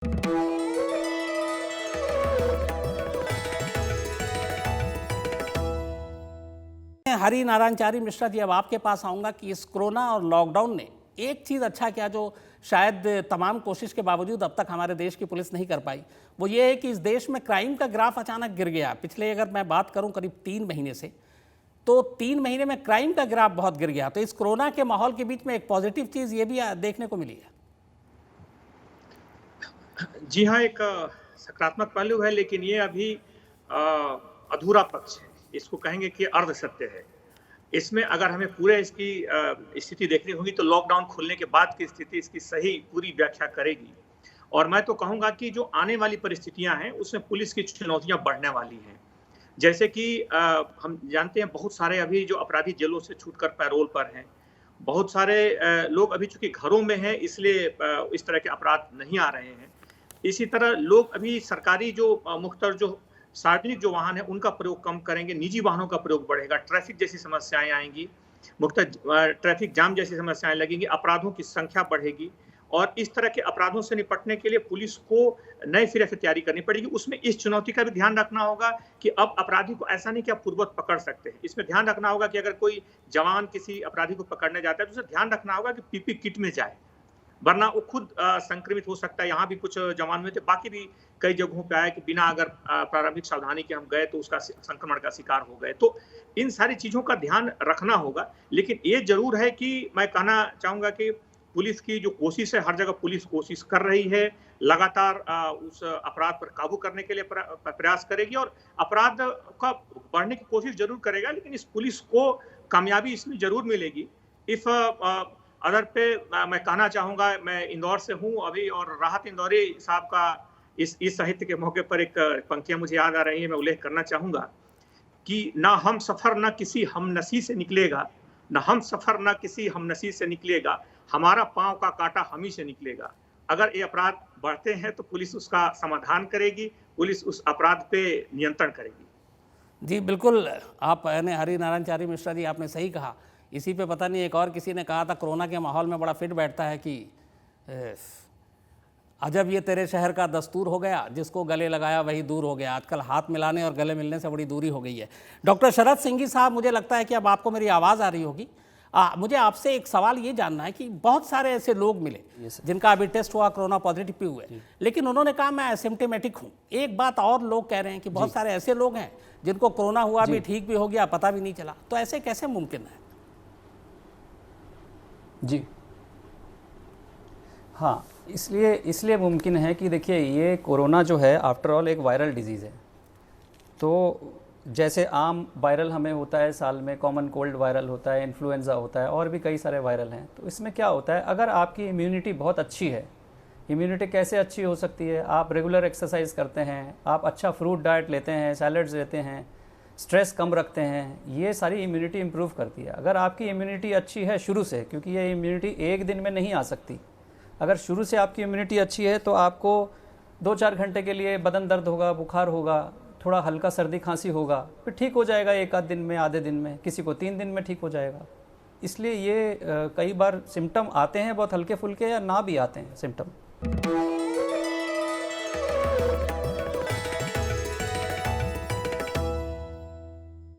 हरि नारायण मिश्रा जी, अब आपके पास आऊँगा कि इस कोरोना और लॉकडाउन ने एक चीज़ अच्छा किया जो शायद तमाम कोशिश के बावजूद अब तक हमारे देश की पुलिस नहीं कर पाई, वो ये है कि इस देश में क्राइम का ग्राफ अचानक गिर गया। पिछले अगर मैं बात करूं करीब 3 महीने से, तो 3 महीने में क्राइम का ग्राफ बहुत गिर गया। तो इस कोरोना के माहौल के बीच में एक पॉजिटिव चीज़ ये भी देखने को मिली है। जी हाँ, एक सकारात्मक पहलू है, लेकिन ये अभी अधूरा पक्ष है। इसको कहेंगे कि अर्ध सत्य है। इसमें अगर हमें पूरे इसकी स्थिति देखनी होगी तो लॉकडाउन खुलने के बाद की स्थिति इसकी सही पूरी व्याख्या करेगी। और मैं तो कहूँगा कि जो आने वाली परिस्थितियाँ हैं, उसमें पुलिस की चुनौतियाँ बढ़ने वाली हैं। जैसे कि हम जानते हैं बहुत सारे अभी जो अपराधी जेलों से छूटकर पैरोल पर हैं। बहुत सारे लोग अभी चूँकि घरों में हैं, इसलिए इस तरह के अपराध नहीं आ रहे हैं। इसी तरह लोग अभी सरकारी जो मुख्तर जो सार्वजनिक जो वाहन है उनका प्रयोग कम करेंगे, निजी वाहनों का प्रयोग बढ़ेगा, ट्रैफिक जैसी समस्याएं आएंगी, मुख्तर ट्रैफिक जाम जैसी समस्याएं लगेंगी, अपराधों की संख्या बढ़ेगी और इस तरह के अपराधों से निपटने के लिए पुलिस को नए सिरे से तैयारी करनी पड़ेगी। उसमें इस चुनौती का भी ध्यान रखना होगा कि अब अपराधी को ऐसा नहीं कि आप पूर्ववत पकड़ सकते हैं। इसमें ध्यान रखना होगा कि अगर कोई जवान किसी अपराधी को पकड़ने जाता है तो उसे ध्यान रखना होगा कि पीपी किट में जाए, वरना वो खुद संक्रमित हो सकता है। यहाँ भी कुछ जवान में थे, बाकी भी कई जगहों पे आया कि बिना अगर प्रारंभिक सावधानी के हम गए तो उसका संक्रमण का शिकार हो गए। तो इन सारी चीज़ों का ध्यान रखना होगा। लेकिन ये ज़रूर है कि मैं कहना चाहूँगा कि पुलिस की जो कोशिश है, हर जगह पुलिस कोशिश कर रही है, लगातार उस अपराध पर काबू करने के लिए प्रयास करेगी और अपराध का बढ़ने की कोशिश ज़रूर करेगा, लेकिन इस पुलिस को कामयाबी इसमें ज़रूर मिलेगी। इफ अदर पे मैं कहना चाहूँगा, मैं इंदौर से हूँ अभी और राहत इंदौरी साहब का इस साहित्य के मौके पर एक पंक्तियाँ मुझे याद आ रही हैं, मैं उल्लेख करना चाहूँगा कि ना हम सफ़र ना किसी हमनसी से निकलेगा, ना हम सफ़र ना किसी हमनसी से निकलेगा, हमारा पाँव का काँटा हम ही से निकलेगा। अगर ये अपराध बढ़ते हैं तो पुलिस उसका समाधान करेगी, पुलिस उस अपराध पे नियंत्रण करेगी। जी बिल्कुल, आप यानी हरि नारायण मिश्रा जी, आपने सही कहा। इसी पे पता नहीं एक और किसी ने कहा था, कोरोना के माहौल में बड़ा फिट बैठता है कि अजब ये तेरे शहर का दस्तूर हो गया, जिसको गले लगाया वही दूर हो गया। आजकल हाथ मिलाने और गले मिलने से बड़ी दूरी हो गई है। डॉक्टर शरद सिंह जी साहब, मुझे लगता है कि अब आपको मेरी आवाज़ आ रही होगी। मुझे आपसे एक सवाल ये जानना है कि बहुत सारे ऐसे लोग मिले जिनका अभी टेस्ट हुआ, कोरोना पॉजिटिव हुए, लेकिन उन्होंने कहा मैं एसिम्प्टोमेटिक हूँ। एक बात और लोग कह रहे हैं कि बहुत सारे ऐसे लोग हैं जिनको कोरोना हुआ भी, ठीक भी हो गया, पता भी नहीं चला। तो ऐसे कैसे मुमकिन है? जी हाँ, इसलिए मुमकिन है कि देखिए, ये कोरोना जो है आफ्टर ऑल एक वायरल डिजीज़ है। तो जैसे आम वायरल हमें होता है साल में, कॉमन कोल्ड वायरल होता है, इन्फ्लुएंजा होता है और भी कई सारे वायरल हैं। तो इसमें क्या होता है, अगर आपकी इम्यूनिटी बहुत अच्छी है, इम्यूनिटी कैसे अच्छी हो सकती है? आप रेगुलर एक्सरसाइज करते हैं, आप अच्छा फ्रूट डाइट लेते हैं, सैलड्स लेते हैं, स्ट्रेस कम रखते हैं, ये सारी इम्यूनिटी इम्प्रूव करती है। अगर आपकी इम्यूनिटी अच्छी है शुरू से, क्योंकि ये इम्यूनिटी एक दिन में नहीं आ सकती, अगर शुरू से आपकी इम्यूनिटी अच्छी है तो आपको 2-4 घंटे के लिए बदन दर्द होगा, बुखार होगा, थोड़ा हल्का सर्दी खांसी होगा, फिर ठीक हो जाएगा एक आध दिन में, आधे दिन में, किसी को 3 दिन में ठीक हो जाएगा। इसलिए ये कई बार सिम्टम आते हैं बहुत हल्के फुल्के या ना भी आते हैं सिम्टम।